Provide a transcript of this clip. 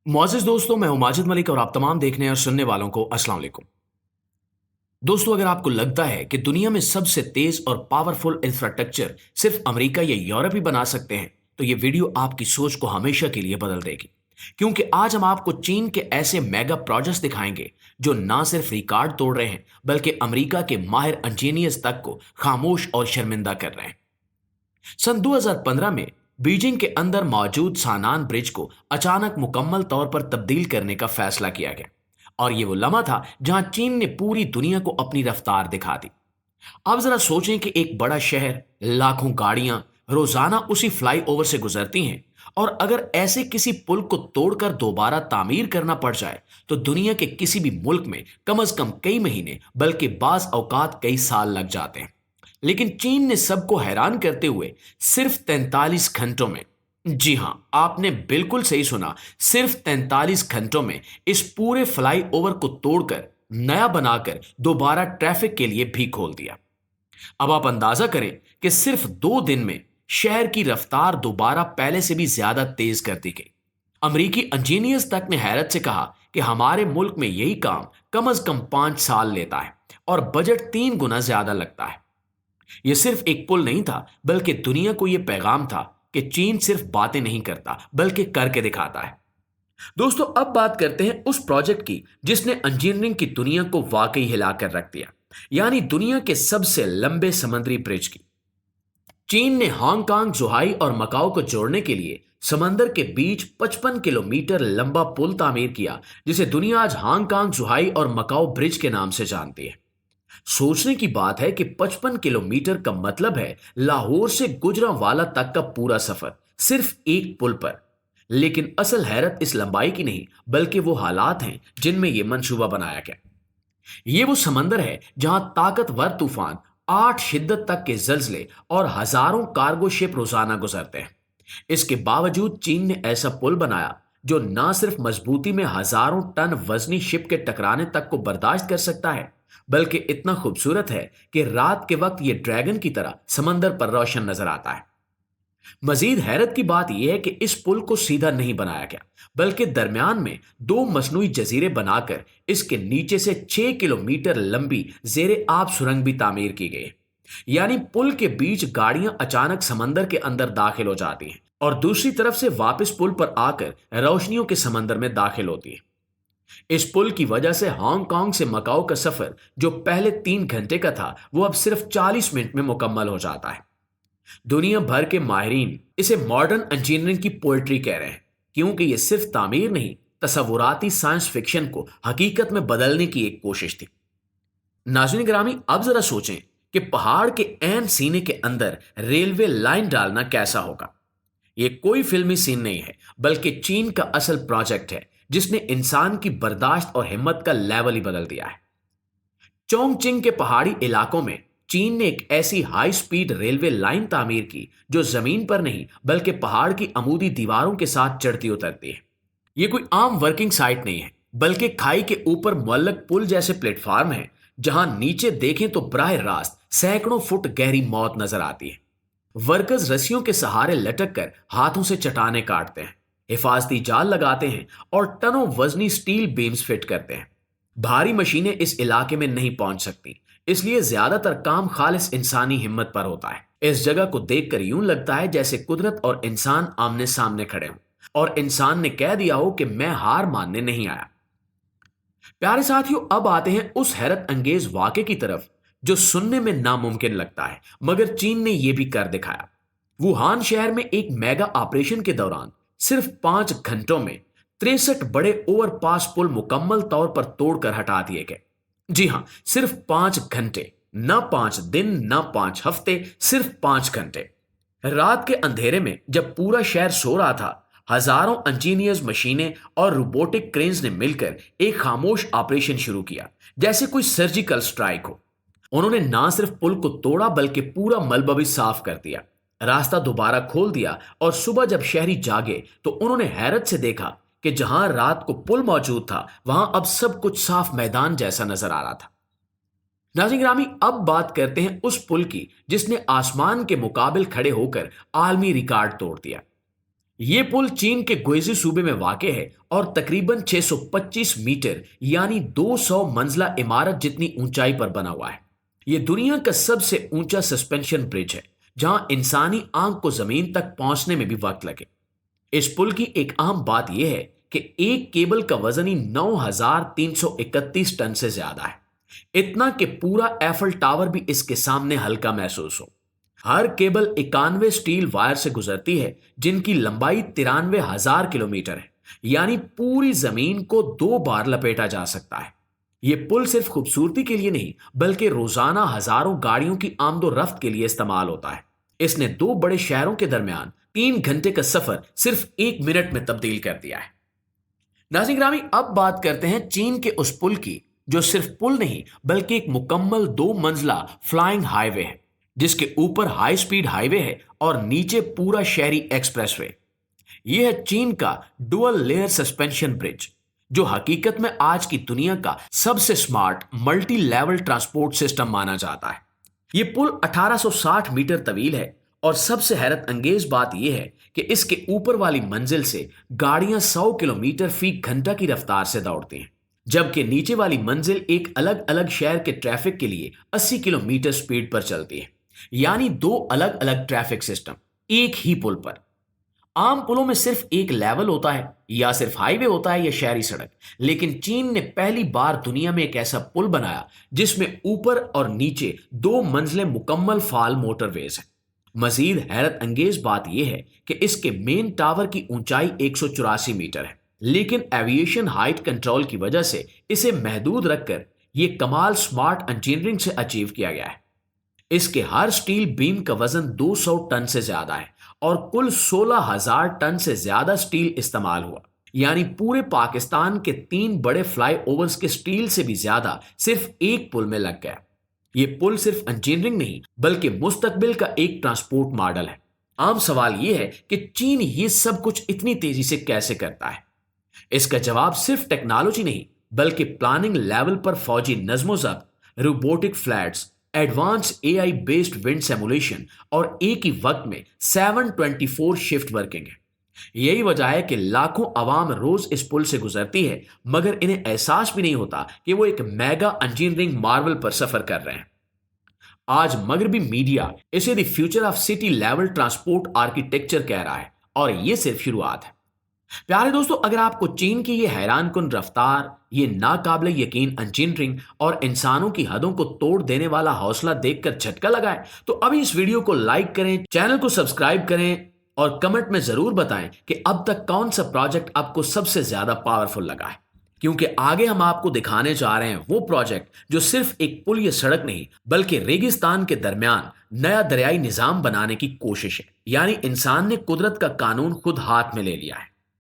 मोअज़्ज़िज़ दोस्तों, मैं हूं माजिद मलिक और आप तमाम देखने और सुनने वालों को अस्सलाम वालेकुम। दोस्तों, अगर आपको लगता है कि दुनिया में सबसे तेज और पावरफुल इंफ्रास्ट्रक्चर सिर्फ अमेरिका या यूरोप ही बना सकते हैं, तो ये वीडियो आपकी सोच को हमेशा के लिए बदल देगी। क्योंकि आज हम आपको चीन के ऐसे मेगा प्रोजेक्ट्स दिखाएंगे जो ना सिर्फ रिकॉर्ड तोड़ रहे हैं, बल्कि अमेरिका के माहिर इंजीनियर्स तक को खामोश और शर्मिंदा कर रहे हैं। सन 2015 में बीजिंग के अंदर मौजूद सानान ब्रिज को अचानक मुकम्मल तौर पर तब्दील करने का फैसला किया गया, और ये वो लम्हा था जहां चीन ने पूरी दुनिया को अपनी रफ्तार दिखा दी। अब जरा सोचें कि एक बड़ा शहर, लाखों गाड़ियां रोजाना उसी फ्लाईओवर से गुजरती हैं, और अगर ऐसे किसी पुल को तोड़कर दोबारा तामीर करना पड़ जाए तो दुनिया के किसी भी मुल्क में कम से कम कई महीने, बल्कि बाज औकात कई साल लग जाते हैं। लेकिन चीन ने सबको हैरान करते हुए सिर्फ 43 घंटों में, जी हां, आपने बिल्कुल सही सुना, सिर्फ 43 घंटों में इस पूरे फ्लाईओवर को तोड़कर नया बनाकर दोबारा ट्रैफिक के लिए भी खोल दिया। अब आप अंदाजा करें कि सिर्फ 2 दिन में शहर की रफ्तार दोबारा पहले से भी ज्यादा तेज कर दी गई। अमरीकी इंजीनियर्स तक ने हैरत से कहा कि हमारे मुल्क में यही काम कम से कम 5 साल लेता है और बजट 3 गुना ज्यादा लगता है। यह सिर्फ एक पुल नहीं था, बल्कि दुनिया को यह पैगाम था कि चीन सिर्फ बातें नहीं करता, बल्कि करके दिखाता है। दोस्तों, अब बात करते हैं उस प्रोजेक्ट की जिसने इंजीनियरिंग की दुनिया को वाकई हिलाकर रख दिया, यानी दुनिया के सबसे लंबे समुद्री ब्रिज की। चीन ने हांगकांग, जुहाई और मकाओ को जोड़ने के लिए समंदर के बीच 55 किलोमीटर लंबा पुल तामीर किया, जिसे दुनिया आज हांगकांग, जुहाई और मकाओ ब्रिज के नाम से जानती है। सोचने की बात है कि 55 किलोमीटर का मतलब है लाहौर से गुजरांवाला तक का पूरा सफर सिर्फ एक पुल पर। लेकिन असल हैरत इस लंबाई की नहीं, बल्कि वो हालात हैं जिनमें यह मंसूबा बनाया गया। ये वो समंदर है जहां ताकतवर तूफान, 8 शिद्दत तक के जल्जले और हजारों कार्गो शिप रोजाना गुजरते हैं। इसके बावजूद चीन ने ऐसा पुल बनाया जो न सिर्फ मजबूती में हजारों टन वजनी शिप के टकराने तक को बर्दाश्त कर सकता है, बल्कि इतना खूबसूरत है कि रात के वक्त यह ड्रैगन की तरह समंदर पर रोशन नजर आता है। मजीद हैरत की बात यह है कि इस पुल को सीधा नहीं बनाया गया, बल्कि दरमियान में 2 मसनूई जजीरे बनाकर इसके नीचे से 6 किलोमीटर लंबी जेर आब सुरंग भी तामीर की गई है। यानी पुल के बीच गाड़ियां अचानक समंदर के अंदर दाखिल हो जाती हैं और दूसरी तरफ से वापस पुल पर आकर रोशनियों के समंदर में दाखिल होती है। इस पुल की वजह से हांगकांग से मकाओ का सफर, जो पहले 3 घंटे का था, वो अब सिर्फ 40 मिनट में मुकम्मल हो जाता है। दुनिया भर के माहिरीन इसे मॉडर्न इंजीनियरिंग की पोएट्री कह रहे हैं, क्योंकि यह सिर्फ तामीर नहीं, तसव्वुराती साइंस फिक्शन को हकीकत में बदलने की एक कोशिश थी। नाज़रीन गिरामी, अब जरा सोचें कि पहाड़ के ऐन सीने के अंदर रेलवे लाइन डालना कैसा होगा। यह कोई फिल्मी सीन नहीं है, बल्कि चीन का असल प्रोजेक्ट है जिसने इंसान की बर्दाश्त और हिम्मत का लेवल ही बदल दिया है। चोंगचिंग के पहाड़ी इलाकों में चीन ने एक ऐसी हाई स्पीड रेलवे लाइन तामीर की जो जमीन पर नहीं, बल्कि पहाड़ की अमूदी दीवारों के साथ चढ़ती उतरती है। यह कोई आम वर्किंग साइट नहीं है, बल्कि खाई के ऊपर मुअल्लक पुल जैसे प्लेटफार्म है, जहां नीचे देखें तो बराह रास्त सैकड़ों फुट गहरी मौत नजर आती है। वर्कर्स रस्सियों के सहारे लटक कर हाथों से चट्टाने काटते हैं, हिफाजती जाल लगाते हैं और टनों वजनी स्टील बीम्स फिट करते हैं। भारी मशीनें इस इलाके में नहीं पहुंच सकती, इसलिए ज्यादातर काम खालिस इंसानी हिम्मत पर होता है। इस जगह को देखकर यूं लगता है जैसे कुदरत और इंसान आमने सामने खड़े हों और इंसान ने कह दिया हो कि मैं हार मानने नहीं आया। प्यारे साथियों, अब आते हैं उस हैरत अंगेज वाक़े की तरफ जो सुनने में नामुमकिन लगता है, मगर चीन ने यह भी कर दिखाया। वुहान शहर में एक मेगा ऑपरेशन के दौरान सिर्फ 5 घंटों में 63 बड़े ओवरपास पुल मुकम्मल तौर पर तोड़कर हटा दिए गए। जी हां, सिर्फ 5 घंटे, न 5 दिन, न 5 हफ्ते, सिर्फ 5 घंटे। रात के अंधेरे में जब पूरा शहर सो रहा था, हजारों इंजीनियर्स, मशीनें और रोबोटिक क्रेन्स ने मिलकर एक खामोश ऑपरेशन शुरू किया, जैसे कोई सर्जिकल स्ट्राइक हो। उन्होंने ना सिर्फ पुल को तोड़ा, बल्कि पूरा मलबा भी साफ कर दिया, रास्ता दोबारा खोल दिया, और सुबह जब शहरी जागे तो उन्होंने हैरत से देखा कि जहां रात को पुल मौजूद था, वहां अब सब कुछ साफ मैदान जैसा नजर आ रहा था। नाज़रीन ग्रामी, अब बात करते हैं उस पुल की जिसने आसमान के मुकाबिल खड़े होकर आलमी रिकॉर्ड तोड़ दिया। ये पुल चीन के गुइज़ी सूबे में वाक़ है और तकरीबन 625 मीटर यानी 200 मंजिला इमारत जितनी ऊंचाई पर बना हुआ है। ये दुनिया का सबसे ऊंचा सस्पेंशन ब्रिज है, जहां इंसानी आंख को जमीन तक पहुंचने में भी वक्त लगे। इस पुल की एक अहम बात यह है कि एक केबल का वजन ही 9,331 टन से ज्यादा है। इतना कि पूरा एफल टावर भी इसके सामने हल्का महसूस हो। हर केबल 91 स्टील वायर से गुजरती है, जिनकी लंबाई 93,000 किलोमीटर है, यानी पूरी जमीन को 2 बार लपेटा जा सकता है। यह पुल सिर्फ खूबसूरती के लिए नहीं, बल्कि रोजाना हजारों गाड़ियों की आमदो रफ्त के लिए इस्तेमाल होता है। इसने 2 बड़े शहरों के दरमियान 3 घंटे का सफर सिर्फ 1 मिनट में तब्दील कर दिया है। नाज़रीन ग्रामी, अब बात करते हैं चीन के उस पुल की, जो सिर्फ पुल नहीं बल्कि एक मुकम्मल 2 मंजिला फ्लाइंग हाईवे है, जिसके ऊपर हाई स्पीड हाईवे है और नीचे पूरा शहरी एक्सप्रेसवे। यह है चीन का डुअल लेयर सस्पेंशन ब्रिज, जो हकीकत में आज की दुनिया का सबसे smart multi level transport system माना जाता है। यह पुल 1860 मीटर तवील है और सबसे हैरत अंगेज बात यह है कि इसके ऊपर वाली मंजिल से गाड़ियां 100 किलोमीटर फी घंटा की रफ्तार से दौड़ती हैं, जबकि नीचे वाली मंजिल एक अलग अलग शहर के ट्रैफिक के लिए 80 किलोमीटर स्पीड पर चलती है, यानी 2 अलग अलग ट्रैफिक सिस्टम एक ही पुल पर। आम पुलों में सिर्फ एक लेवल होता है, या सिर्फ हाईवे होता है या शहरी सड़क, लेकिन चीन ने पहली बार दुनिया में एक ऐसा पुल बनाया जिसमें ऊपर और नीचे 2 मंजिलें मुकम्मल फाल मोटरवेज हैं। मजीद हैरत अंगेज बात यह है कि इसके मेन टावर की ऊंचाई 184 मीटर है, लेकिन एविएशन हाइट कंट्रोल की वजह से इसे महदूद रखकर यह कमाल स्मार्ट इंजीनियरिंग से अचीव किया गया है। इसके हर स्टील बीम का वजन 200 टन से ज्यादा है और कुल 16,000 टन से ज्यादा स्टील इस्तेमाल हुआ, यानी पूरे पाकिस्तान के 3 बड़े फ्लाईओवर्स के स्टील से भी ज्यादा सिर्फ एक पुल में लग गया। यह पुल सिर्फ इंजीनियरिंग नहीं बल्कि मुस्तकबिल का एक ट्रांसपोर्ट मॉडल है। आम सवाल यह है कि चीन ये सब कुछ इतनी तेजी से कैसे करता है। इसका जवाब सिर्फ टेक्नोलॉजी नहीं बल्कि प्लानिंग लेवल पर फौजी नज्मो ज़ब्त, robotic flats, advance AI based wind simulation और एक ही वक्त में 724 शिफ्ट वर्किंग है। यही वजह है कि लाखों अवाम रोज इस पुल से गुजरती है, मगर इन्हें एहसास भी नहीं होता कि वो एक मेगा इंजीनियरिंग मार्वल पर सफर कर रहे हैं। आज मगरबी मीडिया इसे the future of city level transport architecture कह रहा है, और यह सिर्फ शुरुआत है। प्यारे दोस्तों, अगर आपको चीन की ये हैरानकुन रफ्तार, ये नाकाबिले यकीन इंजीनियरिंग और इंसानों की हदों को तोड़ देने वाला हौसला देखकर झटका लगा है, तो अभी इस वीडियो को लाइक करें, चैनल को सब्सक्राइब करें और कमेंट में जरूर बताएं कि अब तक कौन सा प्रोजेक्ट आपको सबसे ज्यादा पावरफुल लगा है, क्योंकि आगे हम आपको दिखाने जा रहे हैं वो प्रोजेक्ट जो सिर्फ एक पुल या सड़क नहीं बल्कि रेगिस्तान के दरमियान नया दरियाई निजाम बनाने की कोशिश है। यानी इंसान ने कुदरत का कानून खुद हाथ में ले लिया है।